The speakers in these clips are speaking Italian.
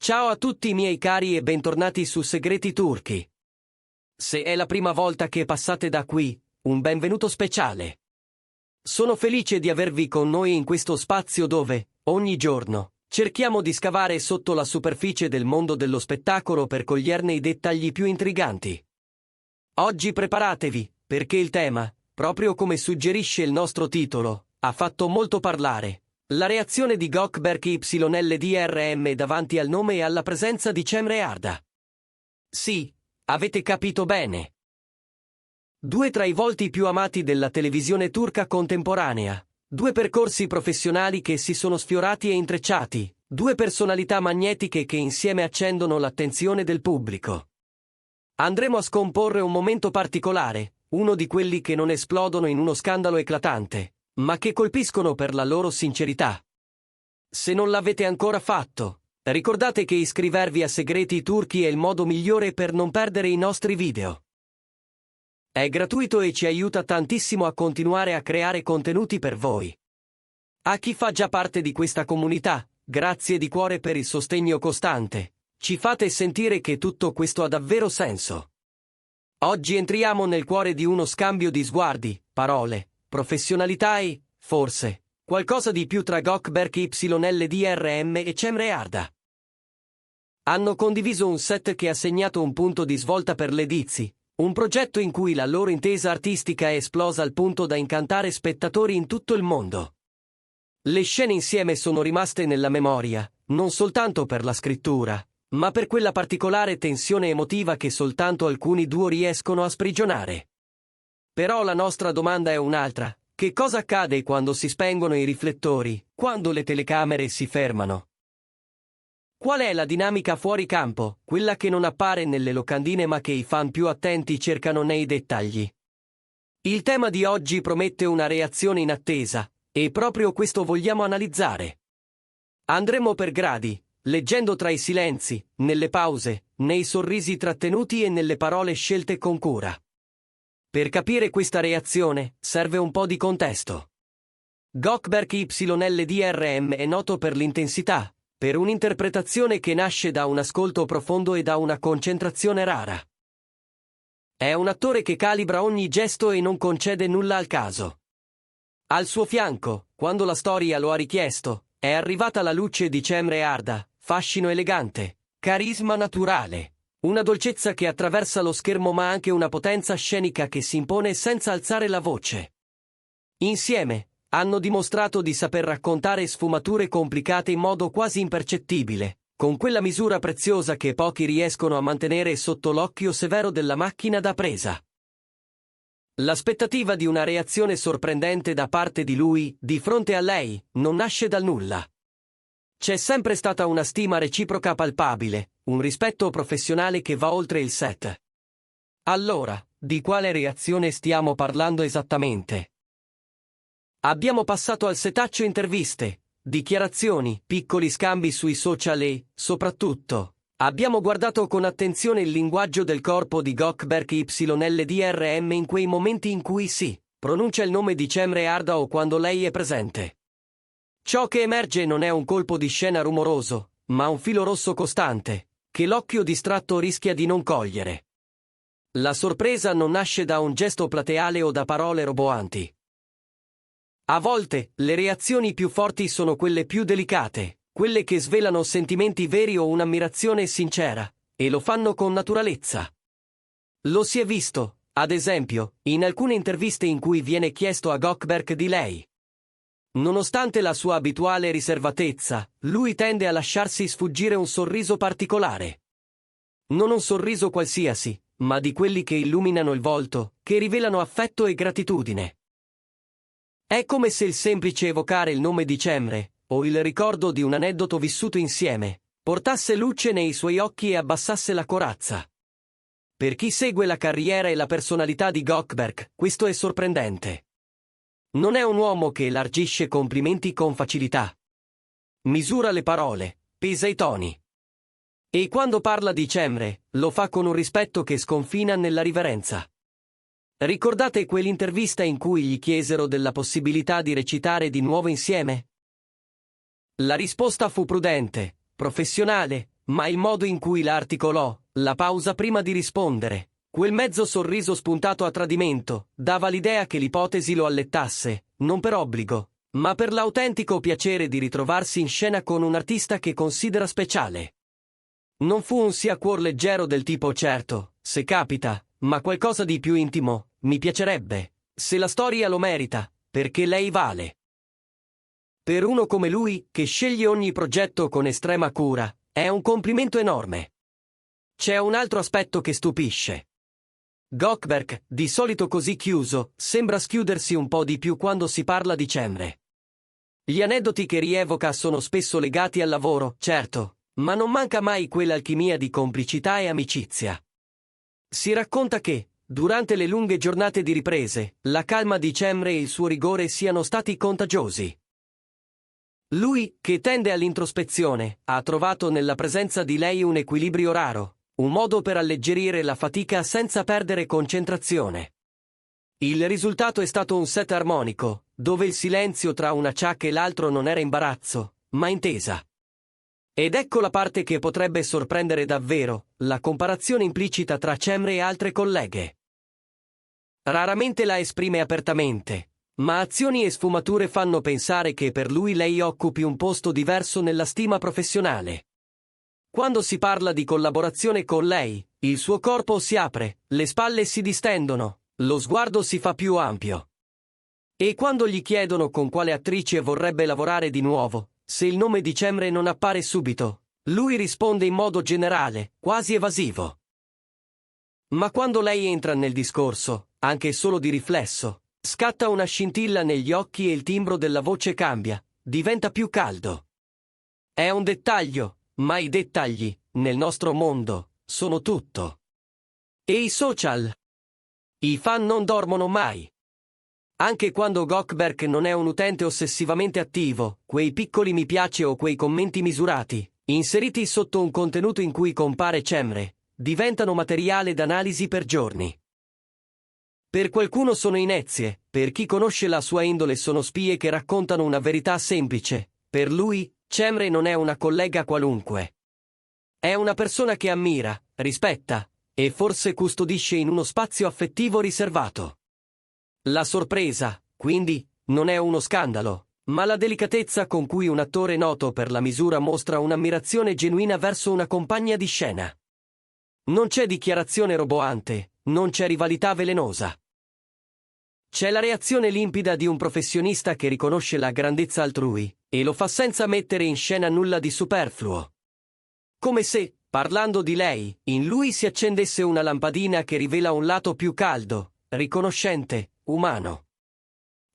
Ciao a tutti i miei cari e bentornati su Segreti Turchi. Se è la prima volta che passate da qui, un benvenuto speciale. Sono felice di avervi con noi in questo spazio dove, ogni giorno, cerchiamo di scavare sotto la superficie del mondo dello spettacolo per coglierne i dettagli più intriganti. Oggi preparatevi, perché il tema, proprio come suggerisce il nostro titolo, ha fatto molto parlare. La reazione di Gökberk YLDRM davanti al nome e alla presenza di Cemre Arda. Sì, avete capito bene. Due tra i volti più amati della televisione turca contemporanea, due percorsi professionali che si sono sfiorati e intrecciati, due personalità magnetiche che insieme accendono l'attenzione del pubblico. Andremo a scomporre un momento particolare, uno di quelli che non esplodono in uno scandalo eclatante, ma che colpiscono per la loro sincerità. Se non l'avete ancora fatto, ricordate che iscrivervi a Segreti Turchi è il modo migliore per non perdere i nostri video. È gratuito e ci aiuta tantissimo a continuare a creare contenuti per voi. A chi fa già parte di questa comunità, grazie di cuore per il sostegno costante. Ci fate sentire che tutto questo ha davvero senso. Oggi entriamo nel cuore di uno scambio di sguardi, parole, professionalità e, forse, qualcosa di più tra Gökberk YLDRM e Cemre Arda. Hanno condiviso un set che ha segnato un punto di svolta per le Dizzy, un progetto in cui la loro intesa artistica è esplosa al punto da incantare spettatori in tutto il mondo. Le scene insieme sono rimaste nella memoria, non soltanto per la scrittura, ma per quella particolare tensione emotiva che soltanto alcuni duo riescono a sprigionare. Però la nostra domanda è un'altra: che cosa accade quando si spengono i riflettori, quando le telecamere si fermano? Qual è la dinamica fuori campo, quella che non appare nelle locandine ma che i fan più attenti cercano nei dettagli? Il tema di oggi promette una reazione inattesa, e proprio questo vogliamo analizzare. Andremo per gradi, leggendo tra i silenzi, nelle pause, nei sorrisi trattenuti e nelle parole scelte con cura. Per capire questa reazione, serve un po' di contesto. Gökberk YLDRM è noto per l'intensità, per un'interpretazione che nasce da un ascolto profondo e da una concentrazione rara. È un attore che calibra ogni gesto e non concede nulla al caso. Al suo fianco, quando la storia lo ha richiesto, è arrivata la luce di Cemre Arda, fascino elegante, carisma naturale. Una dolcezza che attraversa lo schermo ma anche una potenza scenica che si impone senza alzare la voce. Insieme, hanno dimostrato di saper raccontare sfumature complicate in modo quasi impercettibile, con quella misura preziosa che pochi riescono a mantenere sotto l'occhio severo della macchina da presa. L'aspettativa di una reazione sorprendente da parte di lui, di fronte a lei, non nasce dal nulla. C'è sempre stata una stima reciproca palpabile, un rispetto professionale che va oltre il set. Allora, di quale reazione stiamo parlando esattamente? Abbiamo passato al setaccio interviste, dichiarazioni, piccoli scambi sui social e, soprattutto, abbiamo guardato con attenzione il linguaggio del corpo di Gökberk YLDRM in quei momenti in cui si pronuncia il nome di Cemre Arda o quando lei è presente. Ciò che emerge non è un colpo di scena rumoroso, ma un filo rosso costante, che l'occhio distratto rischia di non cogliere. La sorpresa non nasce da un gesto plateale o da parole roboanti. A volte, le reazioni più forti sono quelle più delicate, quelle che svelano sentimenti veri o un'ammirazione sincera, e lo fanno con naturalezza. Lo si è visto, ad esempio, in alcune interviste in cui viene chiesto a Gökberk di lei. Nonostante la sua abituale riservatezza, lui tende a lasciarsi sfuggire un sorriso particolare. Non un sorriso qualsiasi, ma di quelli che illuminano il volto, che rivelano affetto e gratitudine. È come se il semplice evocare il nome di Cemre, o il ricordo di un aneddoto vissuto insieme, portasse luce nei suoi occhi e abbassasse la corazza. Per chi segue la carriera e la personalità di Gökberk, questo è sorprendente. Non è un uomo che elargisce complimenti con facilità. Misura le parole, pesa i toni. E quando parla di Cemre, lo fa con un rispetto che sconfina nella riverenza. Ricordate quell'intervista in cui gli chiesero della possibilità di recitare di nuovo insieme? La risposta fu prudente, professionale, ma il modo in cui la articolò, la pausa prima di rispondere, quel mezzo sorriso spuntato a tradimento, dava l'idea che l'ipotesi lo allettasse, non per obbligo, ma per l'autentico piacere di ritrovarsi in scena con un artista che considera speciale. Non fu un sia cuor leggero del tipo certo, se capita, ma qualcosa di più intimo, mi piacerebbe, se la storia lo merita, perché lei vale. Per uno come lui, che sceglie ogni progetto con estrema cura, è un complimento enorme. C'è un altro aspetto che stupisce. Gökberk, di solito così chiuso, sembra schiudersi un po' di più quando si parla di Cemre. Gli aneddoti che rievoca sono spesso legati al lavoro, certo, ma non manca mai quell'alchimia di complicità e amicizia. Si racconta che, durante le lunghe giornate di riprese, la calma di Cemre e il suo rigore siano stati contagiosi. Lui, che tende all'introspezione, ha trovato nella presenza di lei un equilibrio raro, un modo per alleggerire la fatica senza perdere concentrazione. Il risultato è stato un set armonico, dove il silenzio tra una ciak e l'altro non era imbarazzo, ma intesa. Ed ecco la parte che potrebbe sorprendere davvero, la comparazione implicita tra Cemre e altre colleghe. Raramente la esprime apertamente, ma azioni e sfumature fanno pensare che per lui lei occupi un posto diverso nella stima professionale. Quando si parla di collaborazione con lei, il suo corpo si apre, le spalle si distendono, lo sguardo si fa più ampio. E quando gli chiedono con quale attrice vorrebbe lavorare di nuovo, se il nome di Cemre non appare subito, lui risponde in modo generale, quasi evasivo. Ma quando lei entra nel discorso, anche solo di riflesso, scatta una scintilla negli occhi e il timbro della voce cambia, diventa più caldo. È un dettaglio, ma i dettagli, nel nostro mondo, sono tutto. E i social? I fan non dormono mai. Anche quando Gökberk non è un utente ossessivamente attivo, quei piccoli mi piace o quei commenti misurati, inseriti sotto un contenuto in cui compare Cemre, diventano materiale d'analisi per giorni. Per qualcuno sono inezie, per chi conosce la sua indole sono spie che raccontano una verità semplice, per lui, Cemre non è una collega qualunque. È una persona che ammira, rispetta, e forse custodisce in uno spazio affettivo riservato. La sorpresa, quindi, non è uno scandalo, ma la delicatezza con cui un attore noto per la misura mostra un'ammirazione genuina verso una compagna di scena. Non c'è dichiarazione roboante, non c'è rivalità velenosa. C'è la reazione limpida di un professionista che riconosce la grandezza altrui, e lo fa senza mettere in scena nulla di superfluo. Come se, parlando di lei, in lui si accendesse una lampadina che rivela un lato più caldo, riconoscente, umano.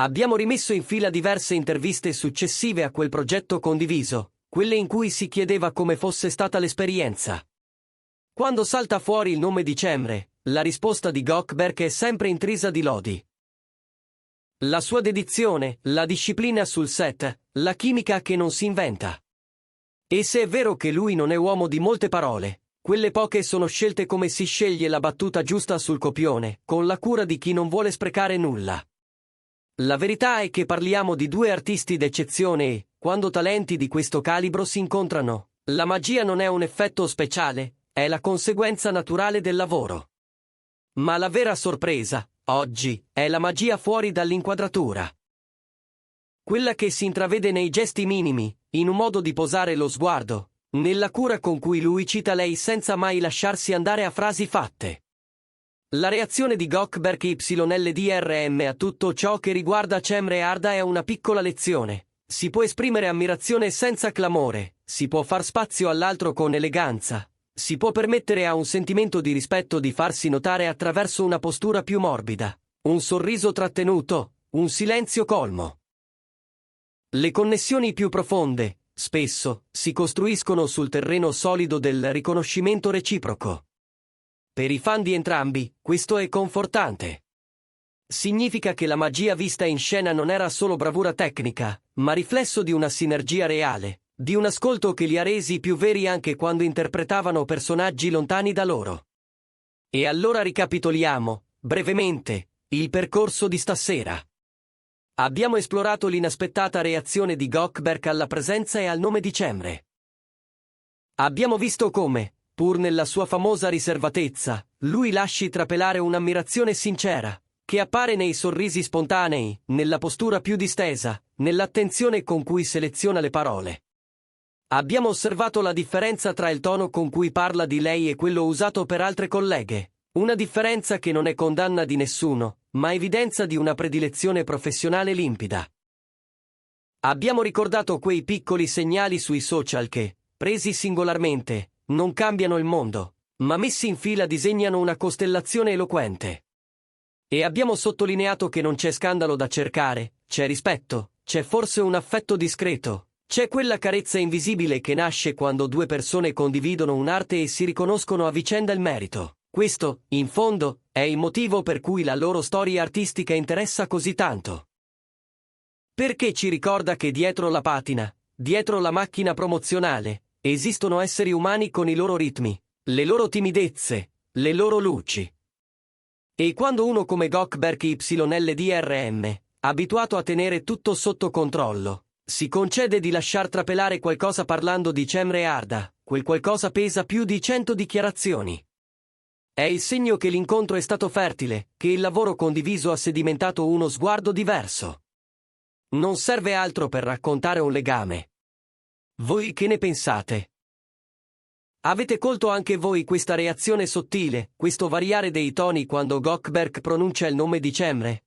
Abbiamo rimesso in fila diverse interviste successive a quel progetto condiviso, quelle in cui si chiedeva come fosse stata l'esperienza. Quando salta fuori il nome di Cemre, la risposta di Gökberk è sempre intrisa di lodi. La sua dedizione, la disciplina sul set, la chimica che non si inventa. E se è vero che lui non è uomo di molte parole, quelle poche sono scelte come si sceglie la battuta giusta sul copione, con la cura di chi non vuole sprecare nulla. La verità è che parliamo di due artisti d'eccezione e, quando talenti di questo calibro si incontrano, la magia non è un effetto speciale, è la conseguenza naturale del lavoro. Ma la vera sorpresa, oggi, è la magia fuori dall'inquadratura. Quella che si intravede nei gesti minimi, in un modo di posare lo sguardo, nella cura con cui lui cita lei senza mai lasciarsi andare a frasi fatte. La reazione di Gökberk YLDRM a tutto ciò che riguarda Cemre Arda è una piccola lezione. Si può esprimere ammirazione senza clamore, si può far spazio all'altro con eleganza, si può permettere a un sentimento di rispetto di farsi notare attraverso una postura più morbida, un sorriso trattenuto, un silenzio colmo. Le connessioni più profonde, spesso, si costruiscono sul terreno solido del riconoscimento reciproco. Per i fan di entrambi, questo è confortante. Significa che la magia vista in scena non era solo bravura tecnica, ma riflesso di una sinergia reale, di un ascolto che li ha resi più veri anche quando interpretavano personaggi lontani da loro. E allora ricapitoliamo, brevemente, il percorso di stasera. Abbiamo esplorato l'inaspettata reazione di Gökberk alla presenza e al nome di Cemre. Abbiamo visto come, pur nella sua famosa riservatezza, lui lasci trapelare un'ammirazione sincera, che appare nei sorrisi spontanei, nella postura più distesa, nell'attenzione con cui seleziona le parole. Abbiamo osservato la differenza tra il tono con cui parla di lei e quello usato per altre colleghe, una differenza che non è condanna di nessuno, ma evidenza di una predilezione professionale limpida. Abbiamo ricordato quei piccoli segnali sui social che, presi singolarmente, non cambiano il mondo, ma messi in fila disegnano una costellazione eloquente. E abbiamo sottolineato che non c'è scandalo da cercare, c'è rispetto, c'è forse un affetto discreto, c'è quella carezza invisibile che nasce quando due persone condividono un'arte e si riconoscono a vicenda il merito. Questo, in fondo, è il motivo per cui la loro storia artistica interessa così tanto. Perché ci ricorda che dietro la patina, dietro la macchina promozionale, esistono esseri umani con i loro ritmi, le loro timidezze, le loro luci. E quando uno come Gökberk YLDRM, abituato a tenere tutto sotto controllo, si concede di lasciar trapelare qualcosa parlando di Cemre Arda, quel qualcosa pesa più di 100 dichiarazioni. È il segno che l'incontro è stato fertile, che il lavoro condiviso ha sedimentato uno sguardo diverso. Non serve altro per raccontare un legame. Voi che ne pensate? Avete colto anche voi questa reazione sottile, questo variare dei toni quando Gökberk pronuncia il nome di Cemre?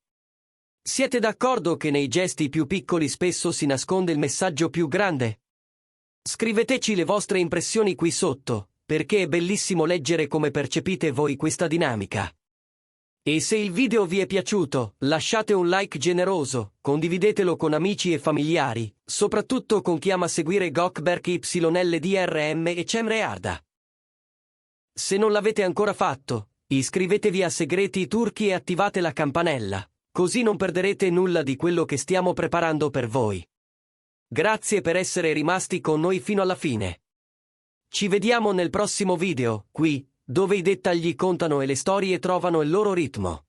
Siete d'accordo che nei gesti più piccoli spesso si nasconde il messaggio più grande? Scriveteci le vostre impressioni qui sotto, perché è bellissimo leggere come percepite voi questa dinamica. E se il video vi è piaciuto, lasciate un like generoso, condividetelo con amici e familiari, soprattutto con chi ama seguire Gökberk YLDRM e Cemre Arda. Se non l'avete ancora fatto, iscrivetevi a Segreti Turchi e attivate la campanella, così non perderete nulla di quello che stiamo preparando per voi. Grazie per essere rimasti con noi fino alla fine. Ci vediamo nel prossimo video, qui, dove i dettagli contano e le storie trovano il loro ritmo.